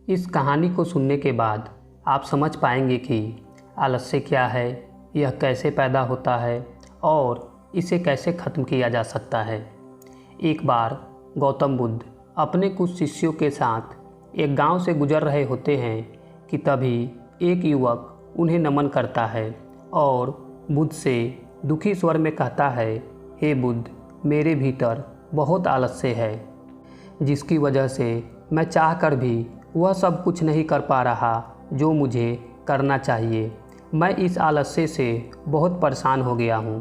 इस कहानी को सुनने के बाद आप समझ पाएंगे कि आलस्य क्या है, यह कैसे पैदा होता है और इसे कैसे ख़त्म किया जा सकता है। एक बार गौतम बुद्ध अपने कुछ शिष्यों के साथ एक गांव से गुजर रहे होते हैं कि तभी एक युवक उन्हें नमन करता है और बुद्ध से दुखी स्वर में कहता है, हे बुद्ध, मेरे भीतर बहुत आलस्य है, जिसकी वजह से मैं चाहकर भी वह सब कुछ नहीं कर पा रहा जो मुझे करना चाहिए। मैं इस आलस्य से बहुत परेशान हो गया हूँ।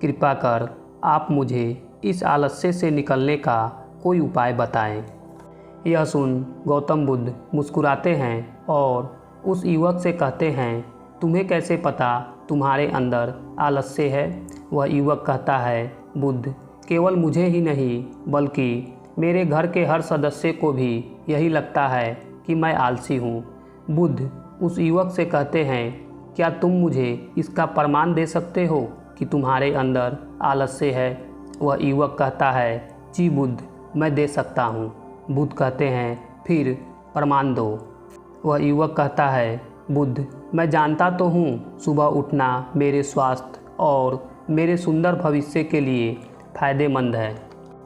कृपा कर आप मुझे इस आलस्य से निकलने का कोई उपाय बताएं। यह सुन गौतम बुद्ध मुस्कुराते हैं और उस युवक से कहते हैं, तुम्हें कैसे पता तुम्हारे अंदर आलस्य है? वह युवक कहता है, बुद्ध, केवल मुझे ही नहीं बल्कि मेरे घर के हर सदस्य को भी यही लगता है कि मैं आलसी हूँ। बुद्ध उस युवक से कहते हैं, क्या तुम मुझे इसका प्रमाण दे सकते हो कि तुम्हारे अंदर आलस्य है? वह युवक कहता है, जी बुद्ध, मैं दे सकता हूँ। बुद्ध कहते हैं, फिर प्रमाण दो। वह युवक कहता है, बुद्ध, मैं जानता तो हूँ सुबह उठना मेरे स्वास्थ्य और मेरे सुंदर भविष्य के लिए फ़ायदेमंद है,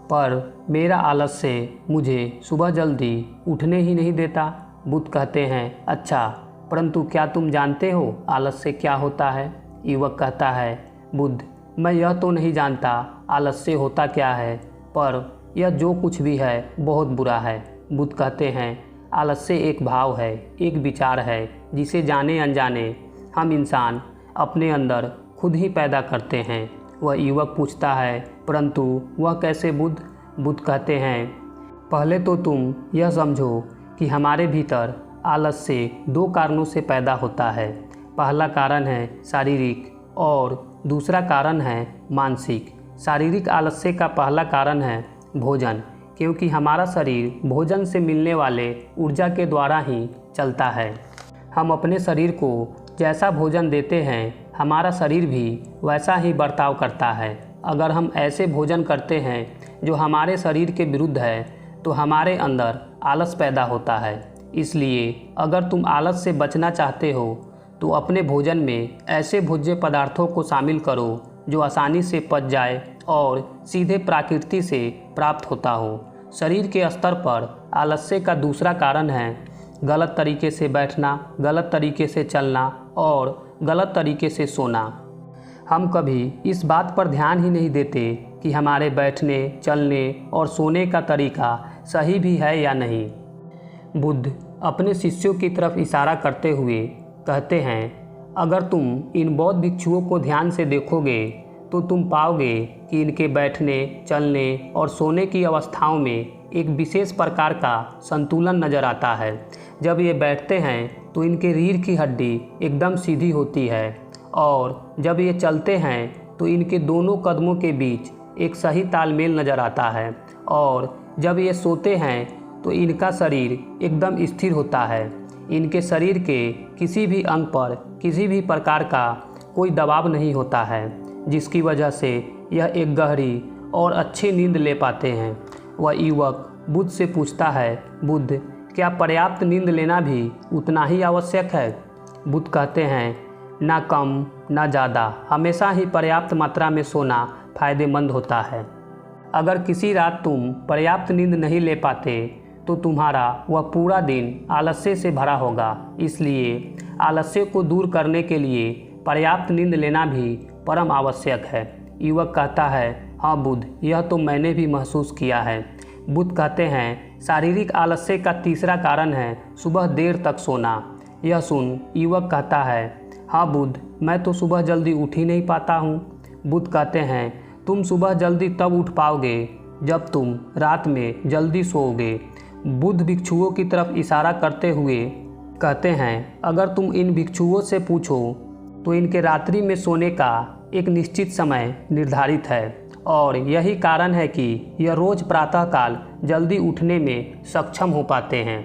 पर मेरा आलस्य मुझे सुबह जल्दी उठने ही नहीं देता। बुद्ध कहते हैं, अच्छा, परंतु क्या तुम जानते हो आलस्य क्या होता है? युवक कहता है, बुद्ध, मैं यह तो नहीं जानता आलस्य होता क्या है, पर यह जो कुछ भी है बहुत बुरा है। बुद्ध कहते हैं, आलस्य एक भाव है, एक विचार है जिसे जाने अनजाने हम इंसान अपने अंदर खुद ही पैदा करते हैं। वह युवक पूछता है, परंतु वह कैसे बुद्ध? बुद्ध कहते हैं, पहले तो तुम यह समझो कि हमारे भीतर आलस्य दो कारणों से पैदा होता है। पहला कारण है शारीरिक और दूसरा कारण है मानसिक। शारीरिक आलस्य का पहला कारण है भोजन, क्योंकि हमारा शरीर भोजन से मिलने वाले ऊर्जा के द्वारा ही चलता है। हम अपने शरीर को जैसा भोजन देते हैं, हमारा शरीर भी वैसा ही बर्ताव करता है। अगर हम ऐसे भोजन करते हैं जो हमारे शरीर के विरुद्ध है, तो हमारे अंदर आलस पैदा होता है। इसलिए अगर तुम आलस से बचना चाहते हो तो अपने भोजन में ऐसे भोज्य पदार्थों को शामिल करो जो आसानी से पच जाए और सीधे प्रकृति से प्राप्त होता हो। शरीर के स्तर पर आलस्य का दूसरा कारण है गलत तरीके से बैठना, गलत तरीके से चलना और गलत तरीके से सोना। हम कभी इस बात पर ध्यान ही नहीं देते कि हमारे बैठने, चलने और सोने का तरीका सही भी है या नहीं। बुद्ध अपने शिष्यों की तरफ इशारा करते हुए कहते हैं, अगर तुम इन बौद्ध भिक्षुओं को ध्यान से देखोगे तो तुम पाओगे कि इनके बैठने, चलने और सोने की अवस्थाओं में एक विशेष प्रकार का संतुलन नज़र आता है। जब ये बैठते हैं तो इनके रीढ़ की हड्डी एकदम सीधी होती है और जब ये चलते हैं तो इनके दोनों कदमों के बीच एक सही तालमेल नज़र आता है और जब ये सोते हैं तो इनका शरीर एकदम स्थिर होता है। इनके शरीर के किसी भी अंग पर किसी भी प्रकार का कोई दबाव नहीं होता है, जिसकी वजह से यह एक गहरी और अच्छी नींद ले पाते हैं। वह युवक बुद्ध से पूछता है, बुद्ध, क्या पर्याप्त नींद लेना भी उतना ही आवश्यक है? बुद्ध कहते हैं, ना कम ना ज़्यादा, हमेशा ही पर्याप्त मात्रा में सोना फ़ायदेमंद होता है। अगर किसी रात तुम पर्याप्त नींद नहीं ले पाते तो तुम्हारा वह पूरा दिन आलस्य से भरा होगा। इसलिए आलस्य को दूर करने के लिए पर्याप्त नींद लेना भी परम आवश्यक है। युवक कहता है, हाँ बुद्ध, यह तो मैंने भी महसूस किया है। बुद्ध कहते हैं, शारीरिक आलस्य का तीसरा कारण है सुबह देर तक सोना। यह सुन युवक कहता है, हाँ बुद्ध, मैं तो सुबह जल्दी उठ ही नहीं पाता हूँ। बुद्ध कहते हैं, तुम सुबह जल्दी तब उठ पाओगे जब तुम रात में जल्दी सोओगे। बुद्ध भिक्षुओं की तरफ इशारा करते हुए कहते हैं, अगर तुम इन भिक्षुओं से पूछो तो इनके रात्रि में सोने का एक निश्चित समय निर्धारित है और यही कारण है कि यह रोज़ प्रातःकाल जल्दी उठने में सक्षम हो पाते हैं।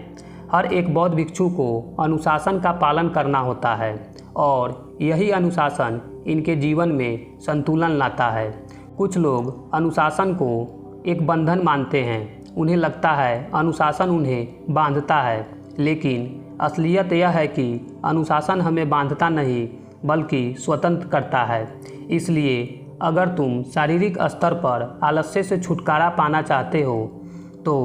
हर एक बौद्ध भिक्षु को अनुशासन का पालन करना होता है और यही अनुशासन इनके जीवन में संतुलन लाता है। कुछ लोग अनुशासन को एक बंधन मानते हैं। उन्हें लगता है अनुशासन उन्हें बांधता है, लेकिन असलियत यह है कि अनुशासन हमें बांधता नहीं बल्कि स्वतंत्र करता है। इसलिए अगर तुम शारीरिक स्तर पर आलस्य से छुटकारा पाना चाहते हो तो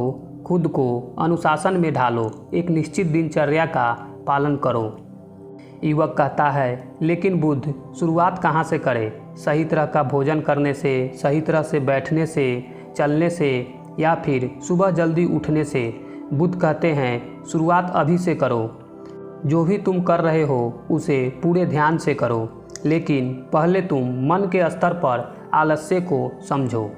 खुद को अनुशासन में ढालो, एक निश्चित दिनचर्या का पालन करो। युवक कहता है, लेकिन बुद्ध शुरुआत कहाँ से करे? सही तरह का भोजन करने से, सही तरह से बैठने से, चलने से, या फिर सुबह जल्दी उठने से? बुद्ध कहते हैं, शुरुआत अभी से करो। जो भी तुम कर रहे हो उसे पूरे ध्यान से करो, लेकिन पहले तुम मन के स्तर पर आलस्य को समझो।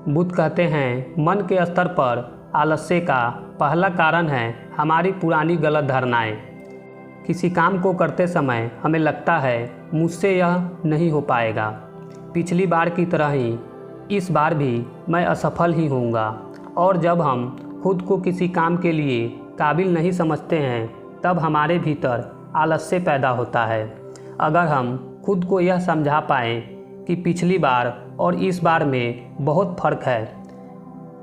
बुद्ध कहते हैं, मन के स्तर पर आलस्य का पहला कारण है हमारी पुरानी गलत धारणाएं। किसी काम को करते समय हमें लगता है मुझसे यह नहीं हो पाएगा, पिछली बार की तरह ही इस बार भी मैं असफल ही होऊंगा। और जब हम खुद को किसी काम के लिए काबिल नहीं समझते हैं तब हमारे भीतर आलस्य पैदा होता है। अगर हम खुद को यह समझा पाएँ कि पिछली बार और इस बार में बहुत फ़र्क है,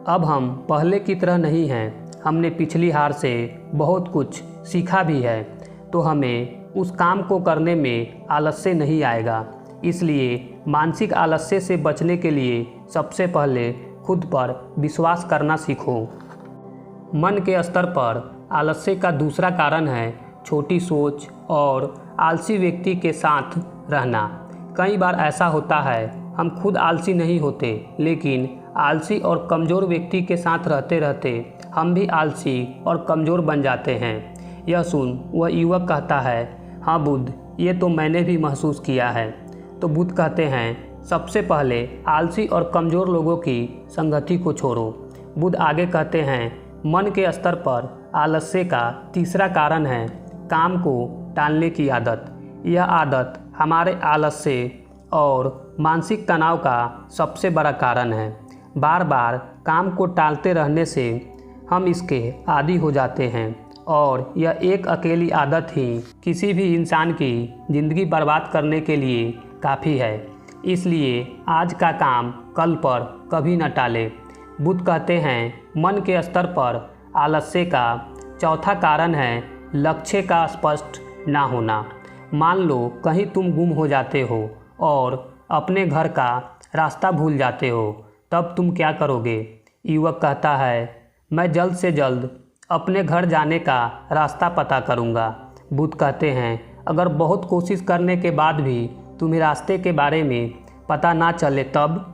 अब हम पहले की तरह नहीं हैं, हमने पिछली हार से बहुत कुछ सीखा भी है, तो हमें उस काम को करने में आलस्य नहीं आएगा। इसलिए मानसिक आलस्य से बचने के लिए सबसे पहले खुद पर विश्वास करना सीखो। मन के स्तर पर आलस्य का दूसरा कारण है छोटी सोच और आलसी व्यक्ति के साथ रहना। कई बार ऐसा होता है हम खुद आलसी नहीं होते, लेकिन आलसी और कमज़ोर व्यक्ति के साथ रहते रहते हम भी आलसी और कमज़ोर बन जाते हैं। यह सुन वह युवक कहता है, हाँ बुद्ध, ये तो मैंने भी महसूस किया है। तो बुद्ध कहते हैं, सबसे पहले आलसी और कमज़ोर लोगों की संगति को छोड़ो। बुद्ध आगे कहते हैं, मन के स्तर पर आलस्य का तीसरा कारण है काम को टालने की आदत। यह आदत हमारे आलस्य और मानसिक तनाव का सबसे बड़ा कारण है। बार बार काम को टालते रहने से हम इसके आदी हो जाते हैं और यह एक अकेली आदत ही किसी भी इंसान की ज़िंदगी बर्बाद करने के लिए काफ़ी है। इसलिए आज का काम कल पर कभी न टालें। बुद्ध कहते हैं, मन के स्तर पर आलस्य का चौथा कारण है लक्ष्य का स्पष्ट ना होना। मान लो कहीं तुम गुम हो जाते हो और अपने घर का रास्ता भूल जाते हो, तब तुम क्या करोगे? युवक कहता है, मैं जल्द से जल्द अपने घर जाने का रास्ता पता करूंगा। बुद्ध कहते हैं, अगर बहुत कोशिश करने के बाद भी तुम्हें रास्ते के बारे में पता ना चले तब?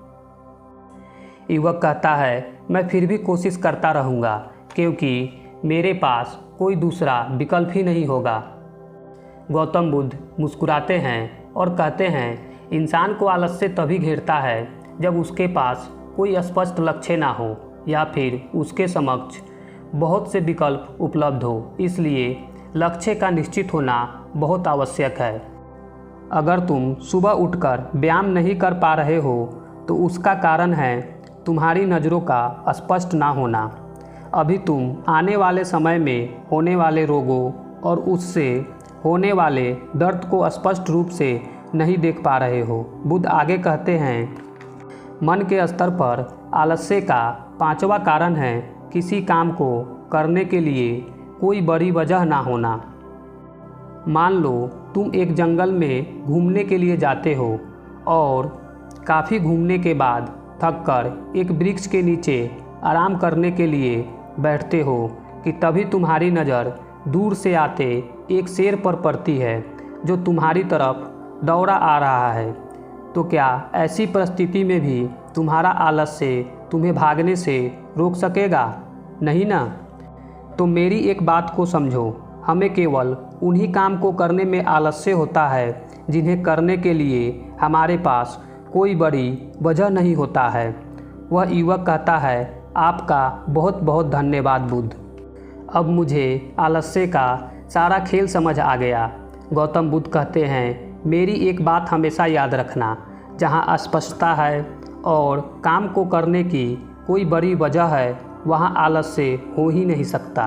युवक कहता है, मैं फिर भी कोशिश करता रहूँगा क्योंकि मेरे पास कोई दूसरा विकल्प ही नहीं होगा। गौतम बुद्ध मुस्कुराते हैं और कहते हैं, इंसान को आलस्य तभी घेरता है जब उसके पास कोई स्पष्ट लक्ष्य ना हो या फिर उसके समक्ष बहुत से विकल्प उपलब्ध हो। इसलिए लक्ष्य का निश्चित होना बहुत आवश्यक है। अगर तुम सुबह उठकर व्यायाम नहीं कर पा रहे हो तो उसका कारण है तुम्हारी नज़रों का स्पष्ट ना होना। अभी तुम आने वाले समय में होने वाले रोगों और उससे होने वाले दर्द को स्पष्ट रूप से नहीं देख पा रहे हो। बुद्ध आगे कहते हैं, मन के स्तर पर आलस्य का पांचवा कारण है किसी काम को करने के लिए कोई बड़ी वजह ना होना। मान लो तुम एक जंगल में घूमने के लिए जाते हो और काफ़ी घूमने के बाद थककर एक वृक्ष के नीचे आराम करने के लिए बैठते हो कि तभी तुम्हारी नज़र दूर से आते एक शेर पर पड़ती है जो तुम्हारी तरफ दौड़ा आ रहा है। तो क्या ऐसी परिस्थिति में भी तुम्हारा आलस्य तुम्हें भागने से रोक सकेगा? नहीं ना। तो मेरी एक बात को समझो, हमें केवल उन्हीं काम को करने में आलस्य होता है जिन्हें करने के लिए हमारे पास कोई बड़ी वजह नहीं होता है। वह युवक कहता है, आपका बहुत बहुत धन्यवाद बुद्ध। अब मुझे आलस्य का सारा खेल समझ आ गया। गौतम बुद्ध कहते हैं, मेरी एक बात हमेशा याद रखना, जहाँ स्पष्टता है और काम को करने की कोई बड़ी वजह है वहाँ आलस्य हो ही नहीं सकता।